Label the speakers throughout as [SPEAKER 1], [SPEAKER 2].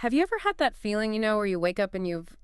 [SPEAKER 1] Have you ever had that feeling, where you wake up and you've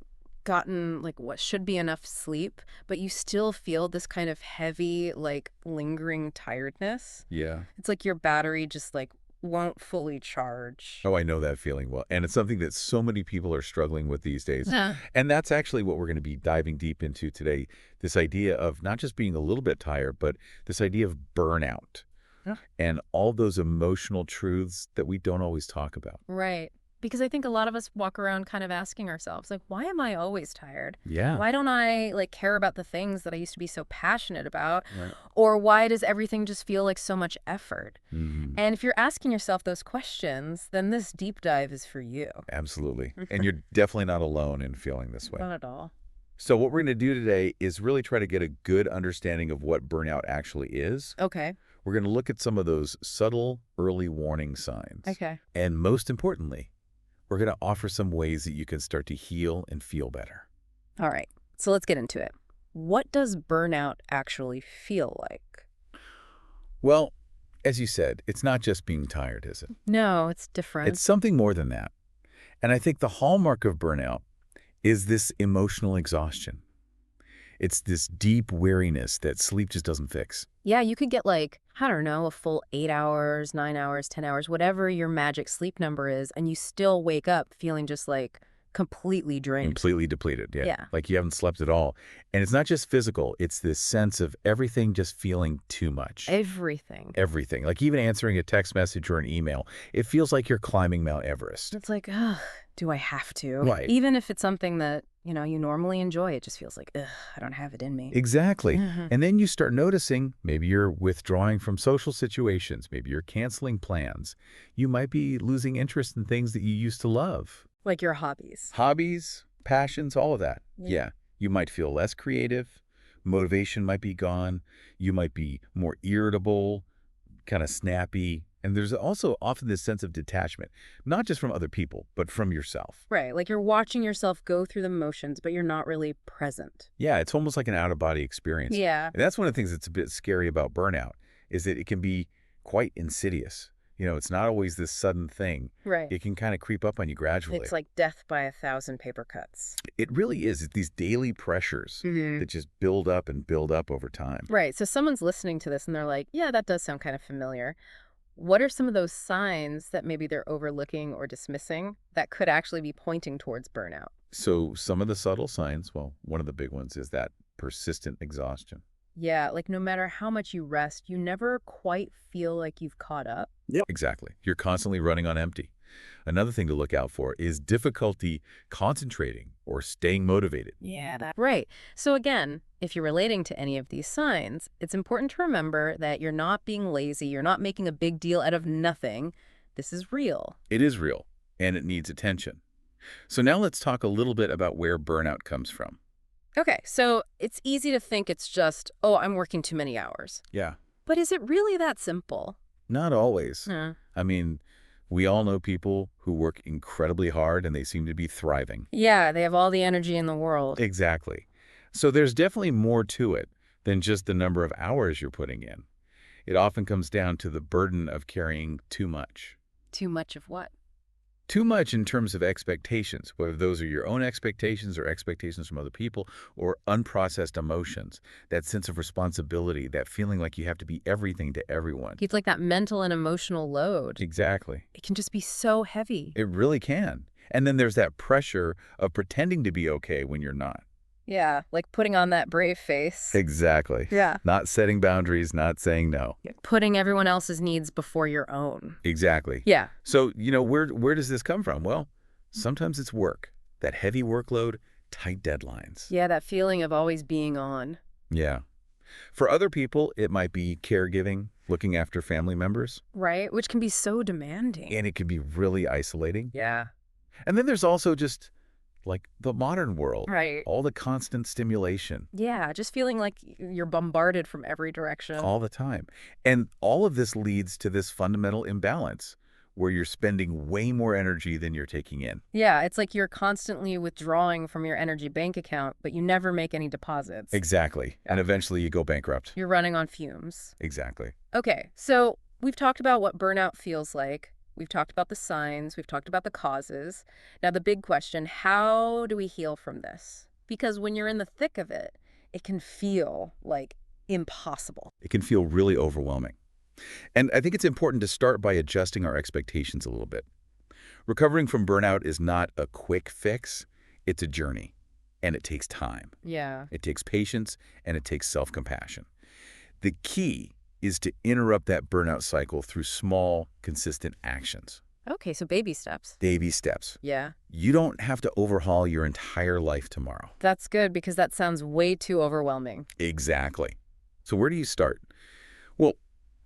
[SPEAKER 1] gotten like what should be enough sleep, but you still feel this kind of heavy, like lingering tiredness?
[SPEAKER 2] Yeah.
[SPEAKER 1] It's like your battery just like won't fully charge.
[SPEAKER 2] Oh, I know that feeling well. And it's something that so many people are struggling with these days.
[SPEAKER 1] Yeah.
[SPEAKER 2] And that's actually what we're going to be diving deep into today. This idea of not just being a little bit tired, but this idea of burnout
[SPEAKER 1] Yeah.
[SPEAKER 2] and all those emotional truths that we don't always talk about.
[SPEAKER 1] Right. Because I think a lot of us walk around kind of asking ourselves, like, why am I always tired?
[SPEAKER 2] Yeah.
[SPEAKER 1] Why don't I like care about the things that I used to be so passionate about?
[SPEAKER 2] Right.
[SPEAKER 1] Or why does everything just feel like so much effort?
[SPEAKER 2] Mhm.
[SPEAKER 1] And if you're asking yourself those questions, then this deep dive is for you.
[SPEAKER 2] Absolutely. And you're definitely not alone in feeling this way.
[SPEAKER 1] Not at all.
[SPEAKER 2] So what we're going to do today is really try to get a good understanding of what burnout actually is.
[SPEAKER 1] Okay.
[SPEAKER 2] We're going to look at some of those subtle early warning signs.
[SPEAKER 1] Okay.
[SPEAKER 2] And most importantly, we're going to offer some ways that you can start to heal and feel better.
[SPEAKER 1] All right. So let's get into it. What does burnout actually feel like?
[SPEAKER 2] Well, as you said, it's not just being tired, is it?
[SPEAKER 1] No, it's different.
[SPEAKER 2] It's something more than that. And I think the hallmark of burnout is this emotional exhaustion. It's this deep weariness that sleep just doesn't fix.
[SPEAKER 1] Yeah, you could get like, I don't know, a full 8 hours, 9 hours, 10 hours, whatever your magic sleep number is, and you still wake up feeling just like completely drained.
[SPEAKER 2] Completely depleted, yeah.
[SPEAKER 1] Yeah.
[SPEAKER 2] Like you haven't slept at all. And it's not just physical. It's this sense of everything just feeling too much.
[SPEAKER 1] Everything.
[SPEAKER 2] Everything. Like even answering a text message or an email, it feels like you're climbing Mount Everest.
[SPEAKER 1] It's like, ugh, do I have to?
[SPEAKER 2] Right.
[SPEAKER 1] Even if it's something that, you normally enjoy, it just feels like, ugh, I don't have it in me.
[SPEAKER 2] Exactly.
[SPEAKER 1] Mhm.
[SPEAKER 2] And then you start noticing maybe you're withdrawing from social situations. Maybe you're canceling plans. You might be losing interest in things that you used to love.
[SPEAKER 1] Like your hobbies.
[SPEAKER 2] Hobbies, passions, all of that.
[SPEAKER 1] Yeah.
[SPEAKER 2] Yeah. You might feel less creative. Motivation might be gone. You might be more irritable, kind of snappy. And there's also often this sense of detachment, not just from other people, but from yourself.
[SPEAKER 1] Right. Like you're watching yourself go through the motions, but you're not really present.
[SPEAKER 2] Yeah, it's almost like an out-of-body experience.
[SPEAKER 1] Yeah.
[SPEAKER 2] And that's one of the things that's a bit scary about burnout, is that it can be quite insidious. It's not always this sudden thing.
[SPEAKER 1] Right.
[SPEAKER 2] It can kind of creep up on you gradually.
[SPEAKER 1] It's like death by 1,000 paper cuts.
[SPEAKER 2] It really is. It's these daily pressures that just build up and build up over time.
[SPEAKER 1] Right. So someone's listening to this and they're like, yeah, that does sound kind of familiar. What are some of those signs that maybe they're overlooking or dismissing that could actually be pointing towards burnout?
[SPEAKER 2] So some of the subtle signs, well, one of the big ones is that persistent exhaustion.
[SPEAKER 1] Yeah, like no matter how much you rest, you never quite feel like you've caught up.
[SPEAKER 2] Yep. Exactly. You're constantly running on empty. Another thing to look out for is difficulty concentrating or staying motivated.
[SPEAKER 1] Yeah, that. Right. So again, if you're relating to any of these signs, it's important to remember that you're not being lazy, you're not making a big deal out of nothing. This is real.
[SPEAKER 2] It is real, and it needs attention. So now let's talk a little bit about where burnout comes from.
[SPEAKER 1] Okay, so it's easy to think it's just, oh, I'm working too many hours.
[SPEAKER 2] Yeah.
[SPEAKER 1] But is it really that simple?
[SPEAKER 2] Not always.
[SPEAKER 1] Huh.
[SPEAKER 2] I mean, we all know people who work incredibly hard and they seem to be thriving.
[SPEAKER 1] Yeah, they have all the energy in the world.
[SPEAKER 2] Exactly. So there's definitely more to it than just the number of hours you're putting in. It often comes down to the burden of carrying too much.
[SPEAKER 1] Too much of what?
[SPEAKER 2] Too much in terms of expectations, whether those are your own expectations or expectations from other people, or unprocessed emotions, that sense of responsibility, that feeling like you have to be everything to everyone.
[SPEAKER 1] It's like that mental and emotional load.
[SPEAKER 2] Exactly.
[SPEAKER 1] It can just be so heavy.
[SPEAKER 2] It really can. And then there's that pressure of pretending to be okay when you're not.
[SPEAKER 1] Yeah, like putting on that brave face.
[SPEAKER 2] Exactly.
[SPEAKER 1] Yeah.
[SPEAKER 2] Not setting boundaries, not saying no.
[SPEAKER 1] Putting everyone else's needs before your own.
[SPEAKER 2] Exactly.
[SPEAKER 1] Yeah.
[SPEAKER 2] So, where does this come from? Well, sometimes it's work, that heavy workload, tight deadlines.
[SPEAKER 1] Yeah, that feeling of always being on.
[SPEAKER 2] Yeah. For other people, it might be caregiving, looking after family members,
[SPEAKER 1] Right? Which can be so demanding.
[SPEAKER 2] and it can be really isolating.
[SPEAKER 1] Yeah.
[SPEAKER 2] And then there's also just like the modern world,
[SPEAKER 1] Right.
[SPEAKER 2] all the constant stimulation
[SPEAKER 1] Yeah, just feeling like you're bombarded from every direction.
[SPEAKER 2] all the time. And all of this leads to this fundamental imbalance where you're spending way more energy than you're taking in.
[SPEAKER 1] Yeah, it's like you're constantly withdrawing from your energy bank account, but you never make any deposits.
[SPEAKER 2] Exactly. And eventually you go bankrupt.
[SPEAKER 1] You're running on fumes.
[SPEAKER 2] Exactly.
[SPEAKER 1] Okay, so we've talked about what burnout feels like. We've talked about the signs. We've talked about the causes. Now, the big question, how do we heal from this? Because when you're in the thick of it, it can feel like impossible.
[SPEAKER 2] It can feel really overwhelming. And I think it's important to start by adjusting our expectations a little bit. Recovering from burnout is not a quick fix. It's a journey, and it takes time.
[SPEAKER 1] Yeah.
[SPEAKER 2] It takes patience, and it takes self-compassion. The key is to interrupt that burnout cycle through small, consistent actions.
[SPEAKER 1] Okay, so baby steps.
[SPEAKER 2] Baby steps.
[SPEAKER 1] Yeah.
[SPEAKER 2] You don't have to overhaul your entire life tomorrow.
[SPEAKER 1] That's good because that sounds way too overwhelming.
[SPEAKER 2] Exactly. So where do you start? Well,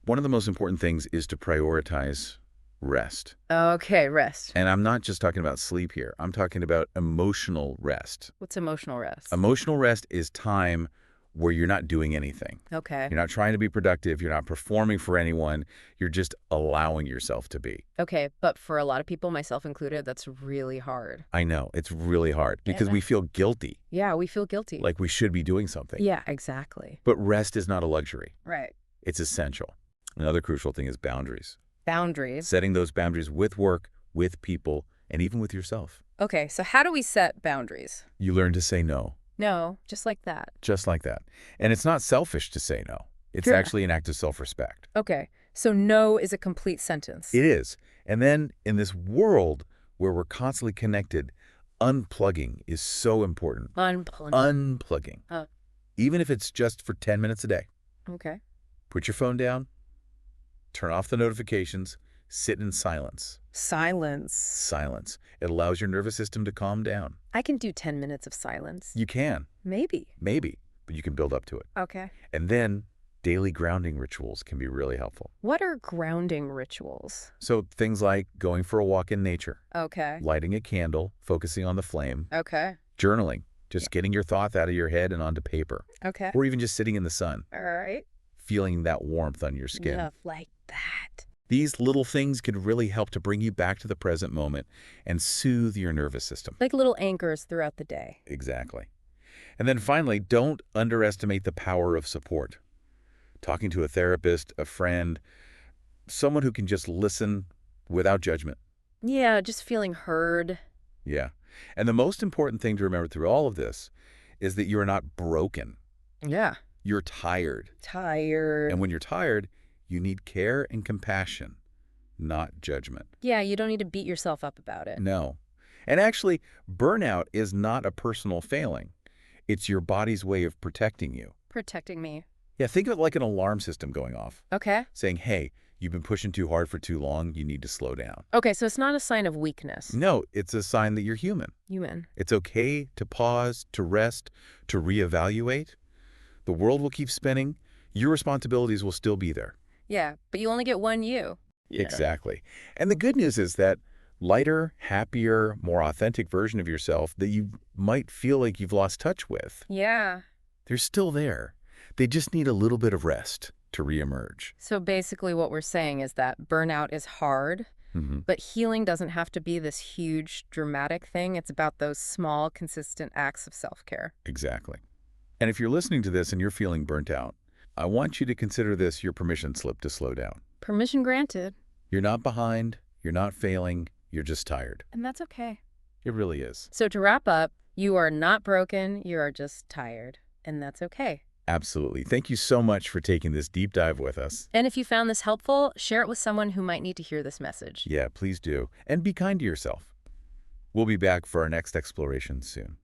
[SPEAKER 2] one of the most important things is to prioritize rest.
[SPEAKER 1] Okay, rest.
[SPEAKER 2] And I'm not just talking about sleep here. I'm talking about emotional rest.
[SPEAKER 1] What's emotional rest?
[SPEAKER 2] Emotional rest is time where you're not doing anything.
[SPEAKER 1] Okay.
[SPEAKER 2] You're not trying to be productive. You're not performing for anyone. You're just allowing yourself to be.
[SPEAKER 1] Okay, but for a lot of people, myself included, that's really hard.
[SPEAKER 2] I know. It's really hard because
[SPEAKER 1] Yeah.
[SPEAKER 2] we feel guilty,
[SPEAKER 1] Yeah, we feel guilty.
[SPEAKER 2] like we should be doing something.
[SPEAKER 1] Yeah, exactly.
[SPEAKER 2] But rest is not a luxury.
[SPEAKER 1] Right.
[SPEAKER 2] It's essential. Another crucial thing is boundaries.
[SPEAKER 1] Boundaries.
[SPEAKER 2] Setting those boundaries with work, with people, and even with yourself.
[SPEAKER 1] Okay, so how do we set boundaries?
[SPEAKER 2] You learn to say no,
[SPEAKER 1] No, just like that.
[SPEAKER 2] just like that. And it's not selfish to say no. It's
[SPEAKER 1] Sure.
[SPEAKER 2] actually an act of self-respect.
[SPEAKER 1] Okay, so no is a complete sentence.
[SPEAKER 2] It is. And then in this world where we're constantly connected, unplugging is so important.
[SPEAKER 1] Unplug.
[SPEAKER 2] Unplugging.
[SPEAKER 1] Uh.
[SPEAKER 2] Even if it's just for 10 minutes a day.
[SPEAKER 1] Okay.
[SPEAKER 2] Put your phone down, turn off the notifications, sit in silence.
[SPEAKER 1] Silence.
[SPEAKER 2] Silence. It allows your nervous system to calm down.
[SPEAKER 1] I can do 10 minutes of silence.
[SPEAKER 2] You can,
[SPEAKER 1] Maybe.
[SPEAKER 2] maybe, but you can build up to it.
[SPEAKER 1] Okay.
[SPEAKER 2] And then daily grounding rituals can be really helpful.
[SPEAKER 1] What are grounding rituals?
[SPEAKER 2] So things like going for a walk in nature,
[SPEAKER 1] Okay.
[SPEAKER 2] lighting a candle, focusing on the flame,
[SPEAKER 1] Okay.
[SPEAKER 2] journaling, just getting your thoughts out of your head and onto paper,
[SPEAKER 1] Okay.
[SPEAKER 2] or even just sitting in the sun,
[SPEAKER 1] All right.
[SPEAKER 2] feeling that warmth on your skin.
[SPEAKER 1] Love like that.
[SPEAKER 2] These little things can really help to bring you back to the present moment and soothe your nervous system.
[SPEAKER 1] Like little anchors throughout the day.
[SPEAKER 2] Exactly. And then finally, don't underestimate the power of support. Talking to a therapist, a friend, someone who can just listen without judgment.
[SPEAKER 1] Yeah, just feeling heard.
[SPEAKER 2] Yeah. And the most important thing to remember through all of this is that you're not broken.
[SPEAKER 1] Yeah.
[SPEAKER 2] You're tired.
[SPEAKER 1] Tired.
[SPEAKER 2] And when you're tired, you need care and compassion, not judgment.
[SPEAKER 1] Yeah, you don't need to beat yourself up about it.
[SPEAKER 2] No. And actually, burnout is not a personal failing. It's your body's way of protecting you.
[SPEAKER 1] Protecting me.
[SPEAKER 2] Yeah, think of it like an alarm system going off,
[SPEAKER 1] Okay.
[SPEAKER 2] saying, hey, you've been pushing too hard for too long, you need to slow down.
[SPEAKER 1] Okay, so it's not a sign of weakness.
[SPEAKER 2] No, it's a sign that you're human.
[SPEAKER 1] Human.
[SPEAKER 2] It's okay to pause, to rest, to reevaluate. The world will keep spinning. Your responsibilities will still be there.
[SPEAKER 1] Yeah, but you only get one you. Yeah.
[SPEAKER 2] Exactly. And the good news is that lighter, happier, more authentic version of yourself that you might feel like you've lost touch with,
[SPEAKER 1] Yeah.
[SPEAKER 2] they're still there. They just need a little bit of rest to reemerge.
[SPEAKER 1] So basically what we're saying is that burnout is hard, but healing doesn't have to be this huge, dramatic thing. It's about those small, consistent acts of self-care.
[SPEAKER 2] Exactly. And if you're listening to this and you're feeling burnt out, I want you to consider this your permission slip to slow down.
[SPEAKER 1] Permission granted.
[SPEAKER 2] You're not behind, you're not failing, you're just tired.
[SPEAKER 1] And that's okay.
[SPEAKER 2] It really is.
[SPEAKER 1] So to wrap up, you are not broken, you are just tired. And that's okay.
[SPEAKER 2] Absolutely. Thank you so much for taking this deep dive with us.
[SPEAKER 1] And if you found this helpful, share it with someone who might need to hear this message.
[SPEAKER 2] Yeah, please do. And be kind to yourself. We'll be back for our next exploration soon.